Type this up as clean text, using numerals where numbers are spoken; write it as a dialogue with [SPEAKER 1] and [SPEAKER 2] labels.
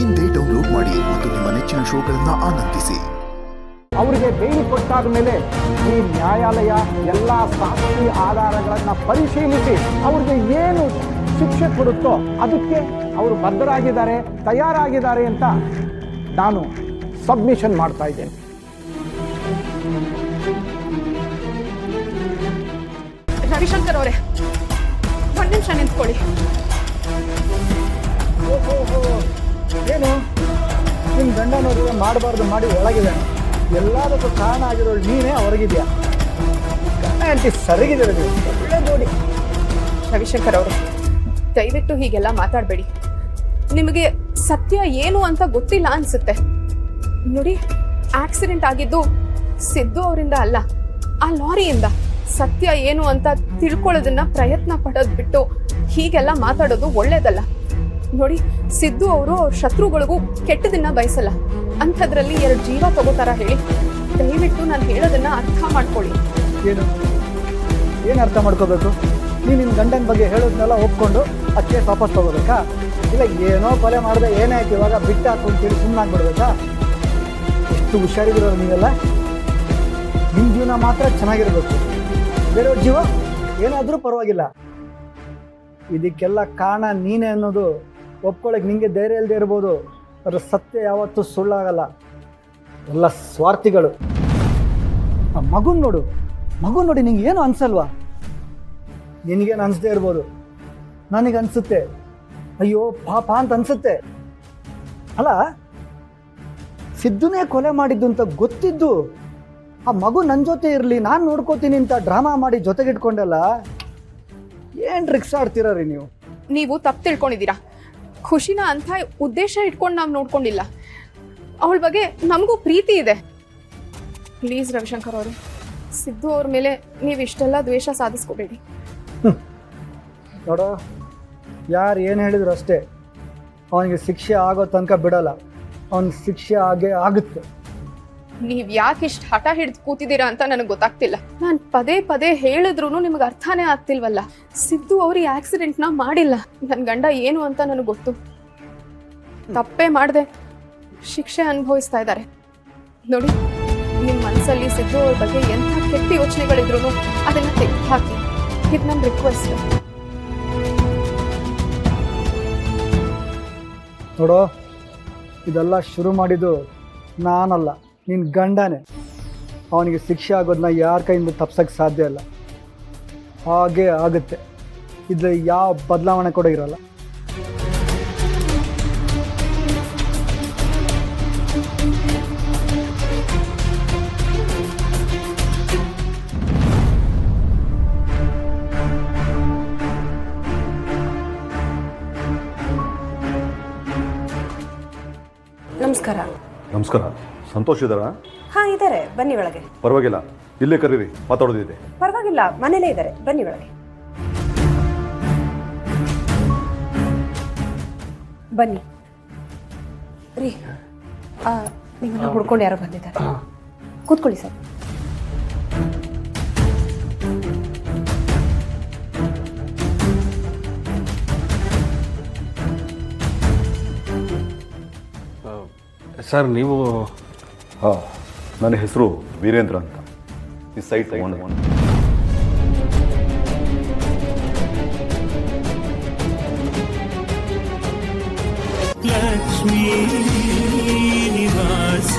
[SPEAKER 1] ಇಂದೇ ಡೌನ್ಲೋಡ್ ಮಾಡಿ ಮತ್ತು ನಿಮ್ಮ ನೆಚ್ಚಿನ ಶೋಗಳನ್ನು ಆನಂದಿಸಿ.
[SPEAKER 2] ಅವರಿಗೆ ಬೇಡಿ ಕೊಟ್ಟಾದ ಮೇಲೆ ಈ ನ್ಯಾಯಾಲಯ ಎಲ್ಲ ಸಾಕ್ಷಿ ಆಧಾರಗಳನ್ನು ಪರಿಶೀಲಿಸಿ ಅವ್ರಿಗೆ ಏನು ಶಿಕ್ಷೆ ಕೊಡುತ್ತೋ ಅದಕ್ಕೆ ಅವರು ಬದ್ಧರಾಗಿದ್ದಾರೆ, ತಯಾರಾಗಿದ್ದಾರೆ ಅಂತ ನಾನು ಸಬ್ಮಿಷನ್ ಮಾಡ್ತಾ ಇದ್ದೇನೆ.
[SPEAKER 3] ರವಿಶಂಕರ್ ಅವರೇ, ಒಂದು ನಿಮಿಷ ನಿಂತ್ಕೊಳ್ಳಿ.
[SPEAKER 2] ಏನು ನಿಮ್ಮ ಗಂಡನವ್ರಿಗೆ ಮಾಡಬಾರ್ದು ಮಾಡಿ ಒಳಗಿದ್ದಾನೆ, ಎಲ್ಲದಕ್ಕೂ ಕಾರಣ ಆಗಿರೋಳು ನೀನೇ ಹೊರಗಿದ್ಯಾ. ಆಂಟಿ ಸರಿಗಿದ್ದಾರೆ, ಒಳ್ಳೆ ನೋಡಿ.
[SPEAKER 3] ರವಿಶಂಕರ್ ಅವರೇ, ದಯವಿಟ್ಟು ಹೀಗೆಲ್ಲ ಮಾತಾಡಬೇಡಿ. ನಿಮಗೆ ಸತ್ಯ ಏನು ಅಂತ ಗೊತ್ತಿಲ್ಲ ಅನ್ಸುತ್ತೆ. ನೋಡಿ, ಆಕ್ಸಿಡೆಂಟ್ ಆಗಿದ್ದು ಸಿದ್ದು ಅವರಿಂದ ಅಲ್ಲ, ಆ ಲಾರಿಯಿಂದ. ಸತ್ಯ ಏನು ಅಂತ ತಿಳ್ಕೊಳ್ಳೋದನ್ನ ಪ್ರಯತ್ನ ಪಡೋದು ಬಿಟ್ಟು ಹೀಗೆಲ್ಲ ಮಾತಾಡೋದು ಒಳ್ಳೇದಲ್ಲ. ನೋಡಿ, ಸಿದ್ದು ಅವರು ಅವ್ರ ಶತ್ರುಗಳಿಗೂ ಕೆಟ್ಟದನ್ನ ಬಯಸಲ್ಲ. ಅಂಥದ್ರಲ್ಲಿ 2 ಜೀವ ತಗೋತಾರ ಹೇಳಿ? ದಯವಿಟ್ಟು ನಾನು ಹೇಳೋದನ್ನ ಅರ್ಥ ಮಾಡ್ಕೊಳ್ಳಿ.
[SPEAKER 2] ಏನು ಅರ್ಥ ಮಾಡ್ಕೋಬೇಕು? ನೀನು ನಿನ್ನ ಗಂಡನ ಬಗ್ಗೆ ಹೇಳೋದನ್ನೆಲ್ಲ ಒಪ್ಕೊಂಡು ಆ ಕೇಸ್ ವಾಪಸ್ ತಗೋಬೇಕಾ? ಇಲ್ಲ ಏನೋ ಕೊಲೆ ಮಾಡಿದೆ ಏನೇ ಆಯ್ತು ಇವಾಗ ಬಿಟ್ಟು ಹಾಕೊಂಡ್ತೇಳಿ ಸುಮ್ಮನಾಗ್ಬಿಡ್ಬೇಕಾ? ಎಷ್ಟು ಹುಷಾರಿರೋರು ನೀವೆಲ್ಲ. ನಿಮ್ಮ ಜೀವನ ಮಾತ್ರ ಚೆನ್ನಾಗಿರ್ಬೇಕು, ಬೇರೆಯವ್ರ ಜೀವ ಏನಾದರೂ ಪರವಾಗಿಲ್ಲ. ಇದಕ್ಕೆಲ್ಲ ಕಾರಣ ನೀನೇ ಅನ್ನೋದು ಒಪ್ಕೊಳ್ಳೋಕೆ ನಿಮಗೆ ಧೈರ್ಯ ಇಲ್ಲದೆ ಇರ್ಬೋದು, ಅದರ ಸತ್ಯ ಯಾವತ್ತೂ ಸುಳ್ಳಾಗಲ್ಲ. ಎಲ್ಲ ಸ್ವಾರ್ಥಿಗಳು. ಆ ಮಗುನ್ ನೋಡಿ ನಿಂಗೆ ಏನು ಅನ್ಸಲ್ವಾ? ನಿನಗೇನು ಅನಿಸದೇ ಇರ್ಬೋದು, ನನಗೆ ಅನಿಸುತ್ತೆ. ಅಯ್ಯೋ ಪಾಪ ಅಂತ ಅನಿಸುತ್ತೆ. ಅಲ್ಲ, ಸಿದ್ದುನೇ ಕೊಲೆ ಮಾಡಿದ್ದು ಅಂತ ಗೊತ್ತಿದ್ದು ಆ ಮಗು ನನ್ನ ಜೊತೆ ಇರಲಿ, ನಾನು ನೋಡ್ಕೋತೀನಿ ಅಂತ ಡ್ರಾಮಾ ಮಾಡಿ ಜೊತೆಗಿಟ್ಕೊಂಡಲ್ಲ. ಏನು ರಿಕ್ಸ್ ಆಡ್ತೀರಿ ನೀವು?
[SPEAKER 3] ನೀವು ತಪ್ಪು ತಿಳ್ಕೊಂಡಿದ್ದೀರಾ. ಖುಷಿನ ಅಂತ ಉದ್ದೇಶ ಇಟ್ಕೊಂಡು ನಾವು ನೋಡ್ಕೊಂಡಿಲ್ಲ. ಅವಳ ಬಗ್ಗೆ ನಮಗೂ ಪ್ರೀತಿ ಇದೆ. ಪ್ಲೀಸ್ ರವಿಶಂಕರ್ ಅವರು, ಸಿದ್ದು ಅವ್ರ ಮೇಲೆ ನೀವು ಇಷ್ಟೆಲ್ಲ ದ್ವೇಷ ಸಾಧಿಸ್ಕೋಬೇಡಿ.
[SPEAKER 2] ನೋಡೋ, ಯಾರು ಏನು ಹೇಳಿದ್ರು ಅಷ್ಟೇ, ಅವನಿಗೆ ಶಿಕ್ಷೆ ಆಗೋ ತನಕ ಬಿಡಲ್ಲ. ಅವನಿಗೆ ಶಿಕ್ಷೆ ಆಗೇ ಆಗುತ್ತೆ.
[SPEAKER 3] ನೀವ್ ಯಾಕೆ ಇಷ್ಟು ಹಠ ಹಿಡಿದು ಕೂತಿದ್ದೀರಾ ಅಂತ ನನಗೆ ಗೊತ್ತಾಗ್ತಿಲ್ಲ. ನಾನು ಪದೇ ಪದೇ ಹೇಳಿದ್ರು ನಿಮ್ಗೆ ಅರ್ಥನೇ ಆಗ್ತಿಲ್ವಲ್ಲ. ಸಿದ್ದು ಅವ್ರು ಈ ಆಕ್ಸಿಡೆಂಟ್ನ ಮಾಡಿಲ್ಲ. ನನ್ನ ಗಂಡ ಏನು ಅಂತ ನನಗೆ ಗೊತ್ತು. ತಪ್ಪೇ ಮಾಡದೆ ಶಿಕ್ಷೆ ಅನುಭವಿಸ್ತಾ ಇದ್ದಾರೆ. ನೋಡಿ, ನಿಮ್ಮ ಮನಸ್ಸಲ್ಲಿ ಸಿದ್ದು ಅವ್ರ ಬಗ್ಗೆ ಎಂಥ ಕೆಟ್ಟ ಯೋಚನೆಗಳಿದ್ರು ಅದನ್ನ ತೆಗೆದು ಹಾಕಿ. ಇದು ನನ್ನ ರಿಕ್ವೆಸ್ಟ್.
[SPEAKER 2] ನೋಡೋ, ಇದೆಲ್ಲ ಶುರು ಮಾಡಿದ್ದು ನಾನಲ್ಲ, ನಿನ್ನ ಗಂಡನೇ. ಅವನಿಗೆ ಶಿಕ್ಷೆ ಆಗೋದನ್ನ ಯಾರ ಕೈಯಿಂದ ತಪ್ಸೋಕ್ಕೆ ಸಾಧ್ಯ ಇಲ್ಲ. ಹಾಗೇ ಆಗುತ್ತೆ. ಇದ್ರಲ್ಲಿ ಯಾವ ಬದಲಾವಣೆ ಕೂಡ ಇರಲ್ಲ.
[SPEAKER 4] ನಮಸ್ಕಾರ.
[SPEAKER 5] ನಮಸ್ಕಾರ. ಸಂತೋಷ್ ಇದ್ದಾರಾ?
[SPEAKER 4] ಹಾಂ, ಇದ್ದಾರೆ, ಬನ್ನಿ ಒಳಗೆ.
[SPEAKER 5] ಪರವಾಗಿಲ್ಲ, ಇಲ್ಲೇ ಕರೀರಿ, ಮಾತಾಡೋದಿದೆ.
[SPEAKER 4] ಪರವಾಗಿಲ್ಲ, ಮನೇಲೇ ಇದ್ದಾರೆ, ಬನ್ನಿ ಒಳಗೆ. ಬನ್ನಿ ರೀ. ನಿಮ್ಮನ್ನ ಹುಡ್ಕೊಂಡು ಯಾರೋ ಬಂದಿದ್ದಾರೆ. ಕೂತ್ಕೊಳ್ಳಿ ಸರ್.
[SPEAKER 5] ಸರ್, ನೀವು? ಹಾಂ, ನನ್ನ ಹೆಸರು ವೀರೇಂದ್ರ ಅಂತ. ಈ ಸೈಟ್ ತಗೊಂಡು
[SPEAKER 6] ಲಕ್ಷ್ಮೀ ನಿವಾಸ